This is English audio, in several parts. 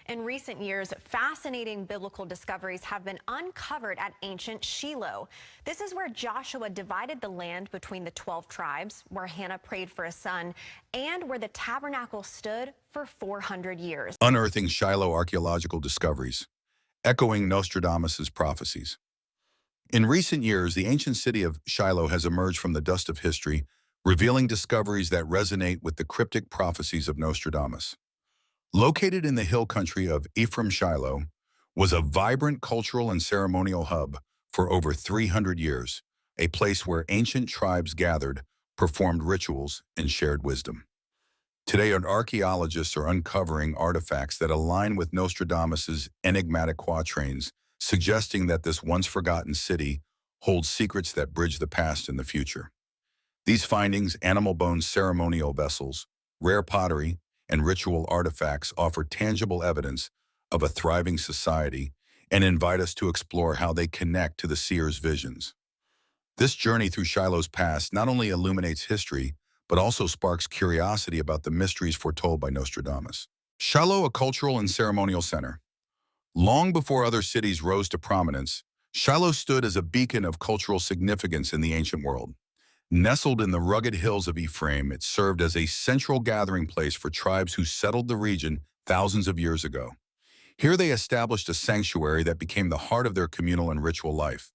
In recent years, fascinating biblical discoveries have been uncovered at ancient Shiloh. This is where Joshua divided the land between the 12 tribes, where Hannah prayed for a son, and where the tabernacle stood for 400 years. Unearthing Shiloh archaeological discoveries, echoing Nostradamus' prophecies. In recent years, the ancient city of Shiloh has emerged from the dust of history, revealing discoveries that resonate with the cryptic prophecies of Nostradamus. Located in the hill country of Ephraim, Shiloh was a vibrant cultural and ceremonial hub for over 300 years, a place where ancient tribes gathered, performed rituals, and shared wisdom. Today, archaeologists are uncovering artifacts that align with Nostradamus' enigmatic quatrains, suggesting that this once-forgotten city holds secrets that bridge the past and the future. These findings, animal bones, ceremonial vessels, rare pottery, and ritual artifacts offer tangible evidence of a thriving society and invite us to explore how they connect to the seer's visions. This journey through Shiloh's past not only illuminates history, but also sparks curiosity about the mysteries foretold by Nostradamus. Shiloh, a cultural and ceremonial center. Long before other cities rose to prominence, Shiloh stood as a beacon of cultural significance in the ancient world. Nestled in the rugged hills of Ephraim, it served as a central gathering place for tribes who settled the region thousands of years ago. Here they established a sanctuary that became the heart of their communal and ritual life.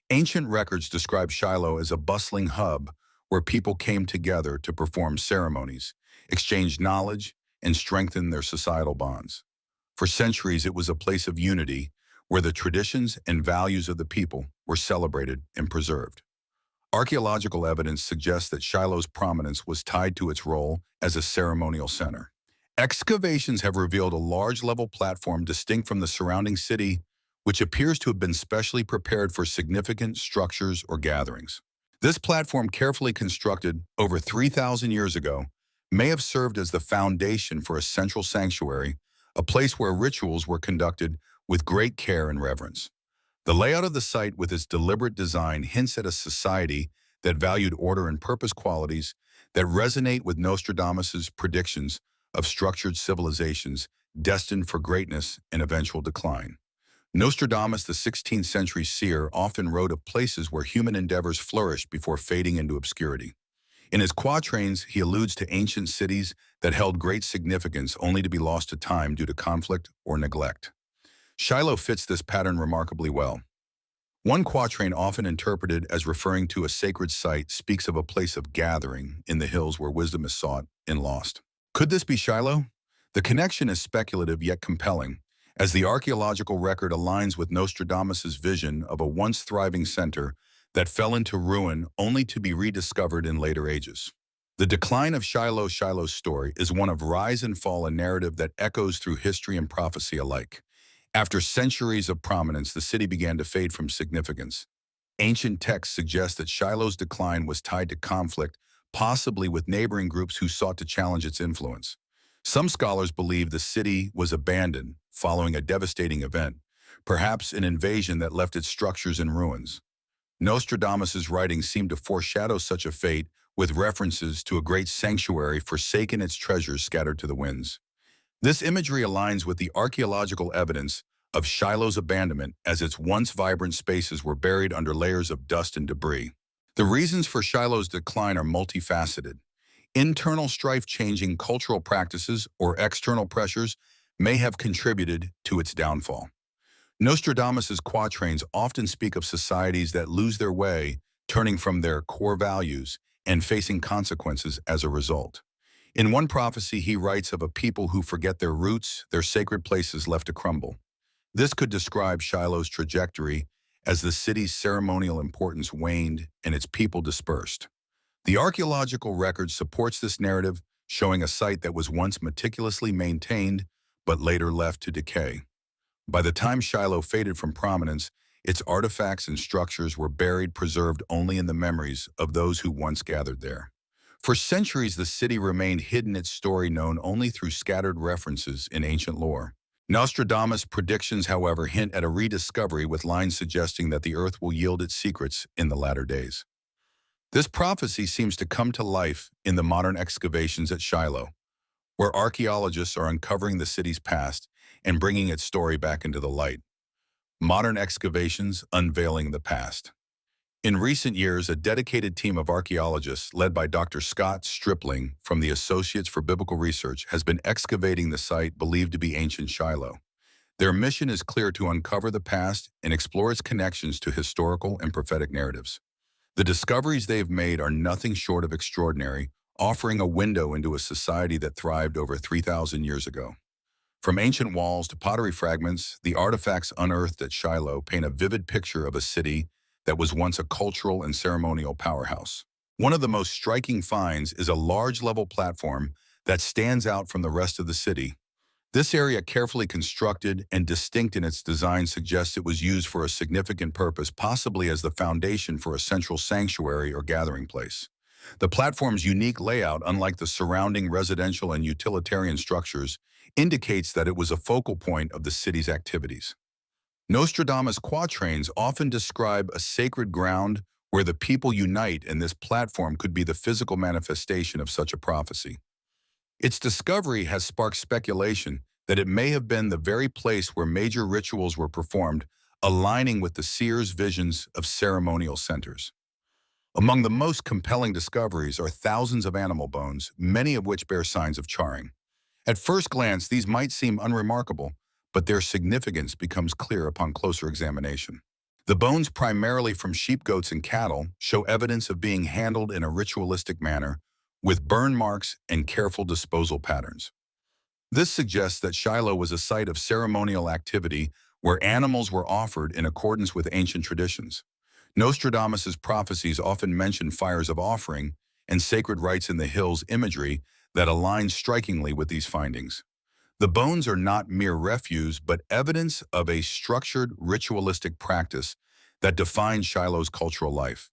Ancient records describe Shiloh as a bustling hub where people came together to perform ceremonies, exchange knowledge, and strengthen their societal bonds. For centuries, it was a place of unity where the traditions and values of the people were celebrated and preserved. Archaeological evidence suggests that Shiloh's prominence was tied to its role as a ceremonial center. Excavations have revealed a large-level platform distinct from the surrounding city, which appears to have been specially prepared for significant structures or gatherings. This platform, carefully constructed over 3,000 years ago, may have served as the foundation for a central sanctuary, a place where rituals were conducted with great care and reverence. The layout of the site with its deliberate design hints at a society that valued order and purpose, qualities that resonate with Nostradamus' predictions of structured civilizations destined for greatness and eventual decline. Nostradamus, the 16th century seer, often wrote of places where human endeavors flourished before fading into obscurity. In his quatrains, he alludes to ancient cities that held great significance only to be lost to time due to conflict or neglect. Shiloh fits this pattern remarkably well. One quatrain, often interpreted as referring to a sacred site, speaks of a place of gathering in the hills where wisdom is sought and lost. Could this be Shiloh? The connection is speculative yet compelling, as the archaeological record aligns with Nostradamus' vision of a once thriving center that fell into ruin only to be rediscovered in later ages. The decline of Shiloh's story is one of rise and fall, a narrative that echoes through history and prophecy alike. After centuries of prominence, the city began to fade from significance. Ancient texts suggest that Shiloh's decline was tied to conflict, possibly with neighboring groups who sought to challenge its influence. Some scholars believe the city was abandoned following a devastating event, perhaps an invasion that left its structures in ruins. Nostradamus' writings seem to foreshadow such a fate, with references to a great sanctuary forsaken, its treasures scattered to the winds. This imagery aligns with the archaeological evidence of Shiloh's abandonment, as its once vibrant spaces were buried under layers of dust and debris. The reasons for Shiloh's decline are multifaceted. Internal strife, changing cultural practices, or external pressures may have contributed to its downfall. Nostradamus' quatrains often speak of societies that lose their way, turning from their core values and facing consequences as a result. In one prophecy, he writes of a people who forget their roots, their sacred places left to crumble. This could describe Shiloh's trajectory as the city's ceremonial importance waned and its people dispersed. The archaeological record supports this narrative, showing a site that was once meticulously maintained but later left to decay. By the time Shiloh faded from prominence, its artifacts and structures were buried, preserved only in the memories of those who once gathered there. For centuries, the city remained hidden, its story known only through scattered references in ancient lore. Nostradamus' predictions, however, hint at a rediscovery, with lines suggesting that the earth will yield its secrets in the latter days. This prophecy seems to come to life in the modern excavations at Shiloh, where archaeologists are uncovering the city's past and bringing its story back into the light. Modern excavations unveiling the past. In recent years, a dedicated team of archaeologists led by Dr. Scott Stripling from the Associates for Biblical Research has been excavating the site believed to be ancient Shiloh. Their mission is clear: to uncover the past and explore its connections to historical and prophetic narratives. The discoveries they've made are nothing short of extraordinary, offering a window into a society that thrived over 3,000 years ago. From ancient walls to pottery fragments, the artifacts unearthed at Shiloh paint a vivid picture of a city that was once a cultural and ceremonial powerhouse. One of the most striking finds is a large level platform that stands out from the rest of the city. This area, carefully constructed and distinct in its design, suggests it was used for a significant purpose, possibly as the foundation for a central sanctuary or gathering place. The platform's unique layout, unlike the surrounding residential and utilitarian structures, indicates that it was a focal point of the city's activities. Nostradamus' quatrains often describe a sacred ground where the people unite, and this platform could be the physical manifestation of such a prophecy. Its discovery has sparked speculation that it may have been the very place where major rituals were performed, aligning with the seer's visions of ceremonial centers. Among the most compelling discoveries are thousands of animal bones, many of which bear signs of charring. At first glance, these might seem unremarkable, but their significance becomes clear upon closer examination. The bones, primarily from sheep, goats, and cattle, show evidence of being handled in a ritualistic manner, with burn marks and careful disposal patterns. This suggests that Shiloh was a site of ceremonial activity where animals were offered in accordance with ancient traditions. Nostradamus' prophecies often mention fires of offering and sacred rites in the hills, imagery that aligns strikingly with these findings. The bones are not mere refuse, but evidence of a structured ritualistic practice that defines Shiloh's cultural life.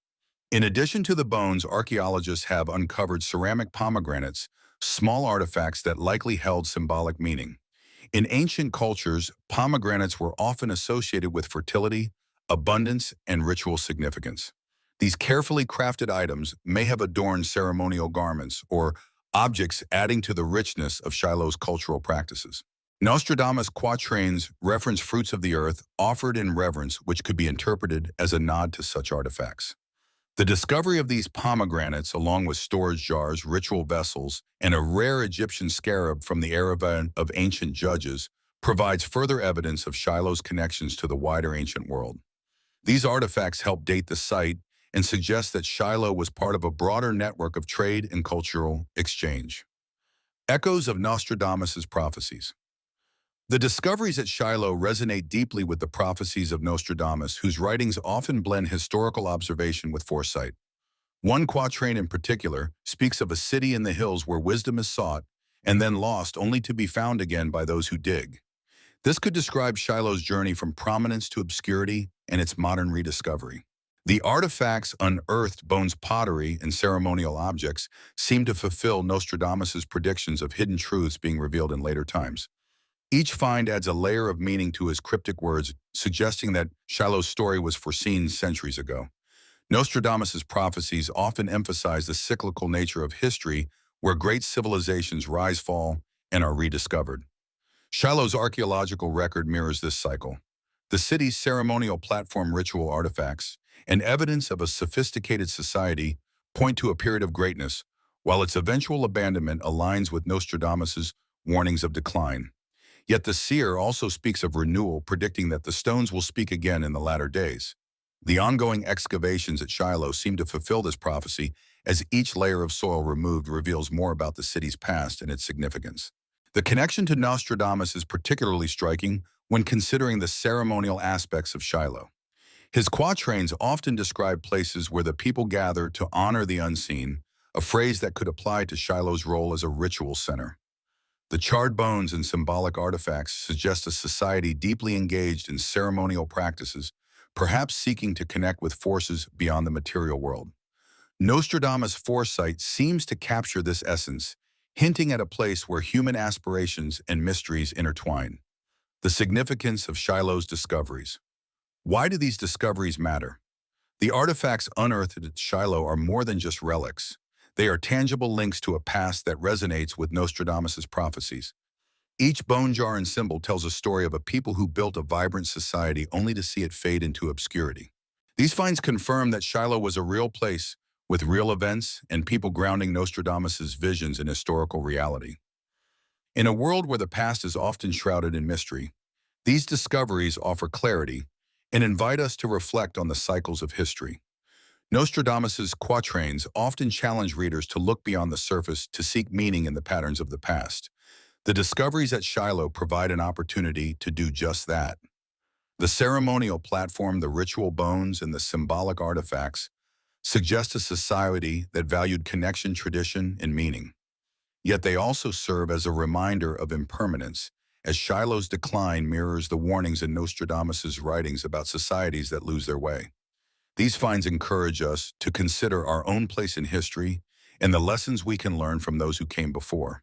In addition to the bones, archaeologists have uncovered ceramic pomegranates, small artifacts that likely held symbolic meaning. In ancient cultures, pomegranates were often associated with fertility, abundance, and ritual significance. These carefully crafted items may have adorned ceremonial garments or objects, adding to the richness of Shiloh's cultural practices. Nostradamus' quatrains reference fruits of the earth offered in reverence, which could be interpreted as a nod to such artifacts. The discovery of these pomegranates, along with storage jars, ritual vessels, and a rare Egyptian scarab from the era of ancient judges, provides further evidence of Shiloh's connections to the wider ancient world. These artifacts help date the site and suggest that Shiloh was part of a broader network of trade and cultural exchange. Echoes of Nostradamus' prophecies. The discoveries at Shiloh resonate deeply with the prophecies of Nostradamus, whose writings often blend historical observation with foresight. One quatrain in particular speaks of a city in the hills where wisdom is sought and then lost, only to be found again by those who dig. This could describe Shiloh's journey from prominence to obscurity and its modern rediscovery. The artifacts unearthed, bones, pottery, and ceremonial objects, seem to fulfill Nostradamus' predictions of hidden truths being revealed in later times. Each find adds a layer of meaning to his cryptic words, suggesting that Shiloh's story was foreseen centuries ago. Nostradamus' prophecies often emphasize the cyclical nature of history, where great civilizations rise, fall, and are rediscovered. Shiloh's archaeological record mirrors this cycle. The city's ceremonial platform, ritual artifacts, and evidence of a sophisticated society point to a period of greatness, while its eventual abandonment aligns with Nostradamus' warnings of decline. Yet the seer also speaks of renewal, predicting that the stones will speak again in the latter days. The ongoing excavations at Shiloh seem to fulfill this prophecy, as each layer of soil removed reveals more about the city's past and its significance. The connection to Nostradamus is particularly striking when considering the ceremonial aspects of Shiloh. His quatrains often describe places where the people gather to honor the unseen, a phrase that could apply to Shiloh's role as a ritual center. The charred bones and symbolic artifacts suggest a society deeply engaged in ceremonial practices, perhaps seeking to connect with forces beyond the material world. Nostradamus' foresight seems to capture this essence, hinting at a place where human aspirations and mysteries intertwine. The significance of Shiloh's discoveries. Why do these discoveries matter? The artifacts unearthed at Shiloh are more than just relics. They are tangible links to a past that resonates with Nostradamus' prophecies. Each bone jar and symbol tells a story of a people who built a vibrant society only to see it fade into obscurity. These finds confirm that Shiloh was a real place with real events and people grounding Nostradamus' visions in historical reality. In a world where the past is often shrouded in mystery, these discoveries offer clarity and invite us to reflect on the cycles of history. Nostradamus' quatrains often challenge readers to look beyond the surface to seek meaning in the patterns of the past. The discoveries at Shiloh provide an opportunity to do just that. The ceremonial platform, the ritual bones, and the symbolic artifacts suggest a society that valued connection, tradition, and meaning. Yet they also serve as a reminder of impermanence, as Shiloh's decline mirrors the warnings in Nostradamus' writings about societies that lose their way. These finds encourage us to consider our own place in history and the lessons we can learn from those who came before.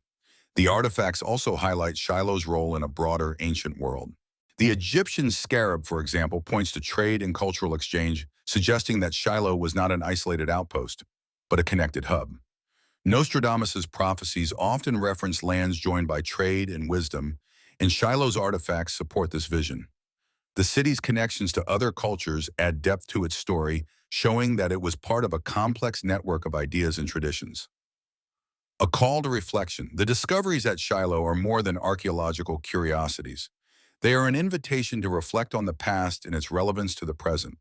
The artifacts also highlight Shiloh's role in a broader ancient world. The Egyptian scarab, for example, points to trade and cultural exchange, suggesting that Shiloh was not an isolated outpost, but a connected hub. Nostradamus' prophecies often reference lands joined by trade and wisdom, and Shiloh's artifacts support this vision. The city's connections to other cultures add depth to its story, showing that it was part of a complex network of ideas and traditions. A call to reflection. The discoveries at Shiloh are more than archaeological curiosities. They are an invitation to reflect on the past and its relevance to the present.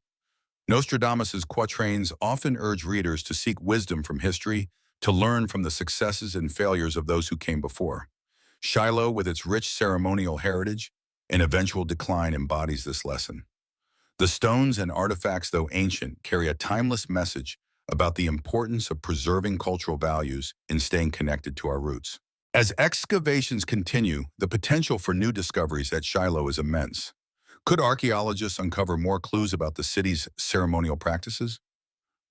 Nostradamus' quatrains often urge readers to seek wisdom from history, to learn from the successes and failures of those who came before. Shiloh, with its rich ceremonial heritage and eventual decline, embodies this lesson. The stones and artifacts, though ancient, carry a timeless message about the importance of preserving cultural values and staying connected to our roots. As excavations continue, the potential for new discoveries at Shiloh is immense. Could archaeologists uncover more clues about the city's ceremonial practices?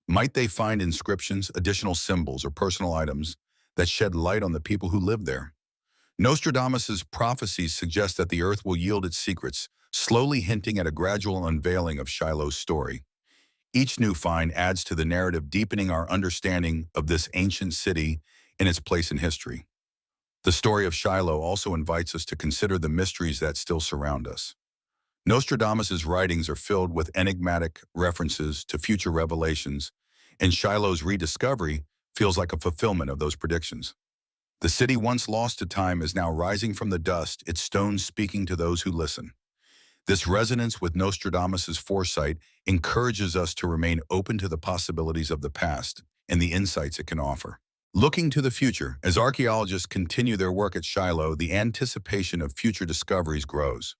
Might they find inscriptions, additional symbols, or personal items that shed light on the people who lived there? Nostradamus' prophecies suggest that the earth will yield its secrets, slowly hinting at a gradual unveiling of Shiloh's story. Each new find adds to the narrative, deepening our understanding of this ancient city and its place in history. The story of Shiloh also invites us to consider the mysteries that still surround us. Nostradamus' writings are filled with enigmatic references to future revelations, and Shiloh's rediscovery feels like a fulfillment of those predictions. The city once lost to time is now rising from the dust, its stones speaking to those who listen. This resonance with Nostradamus' foresight encourages us to remain open to the possibilities of the past and the insights it can offer. Looking to the future, as archaeologists continue their work at Shiloh, the anticipation of future discoveries grows.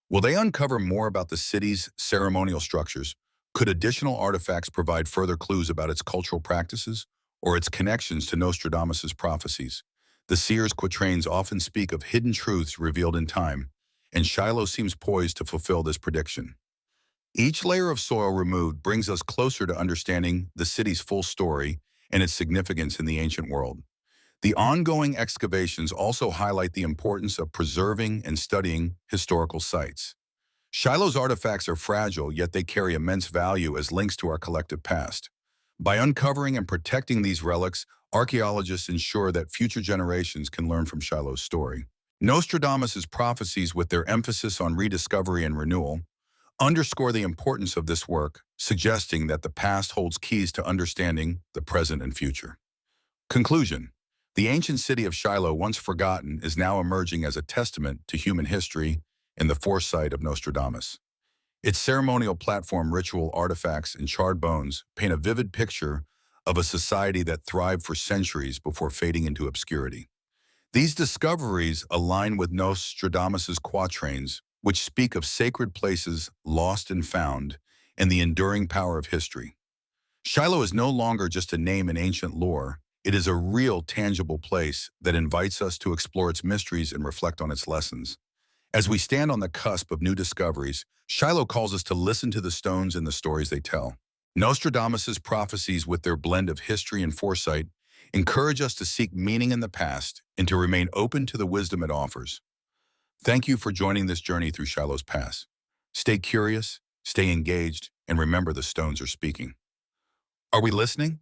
Will they uncover more about the city's ceremonial structures? Could additional artifacts provide further clues about its cultural practices or its connections to Nostradamus' prophecies? The seer's quatrains often speak of hidden truths revealed in time, and Shiloh seems poised to fulfill this prediction. Each layer of soil removed brings us closer to understanding the city's full story and its significance in the ancient world. The ongoing excavations also highlight the importance of preserving and studying historical sites. Shiloh's artifacts are fragile, yet they carry immense value as links to our collective past. By uncovering and protecting these relics, archaeologists ensure that future generations can learn from Shiloh's story. Nostradamus' prophecies, with their emphasis on rediscovery and renewal, underscore the importance of this work, suggesting that the past holds keys to understanding the present and future. Conclusion. The ancient city of Shiloh, once forgotten, is now emerging as a testament to human history and the foresight of Nostradamus. Its ceremonial platform, ritual artifacts, and charred bones paint a vivid picture of a society that thrived for centuries before fading into obscurity. These discoveries align with Nostradamus' quatrains, which speak of sacred places lost and found, and the enduring power of history. Shiloh is no longer just a name in ancient lore. It is a real, tangible place that invites us to explore its mysteries and reflect on its lessons. As we stand on the cusp of new discoveries, Shiloh calls us to listen to the stones and the stories they tell. Nostradamus' prophecies, with their blend of history and foresight, encourage us to seek meaning in the past and to remain open to the wisdom it offers. Thank you for joining this journey through Shiloh's past. Stay curious, stay engaged, and remember the stones are speaking. Are we listening?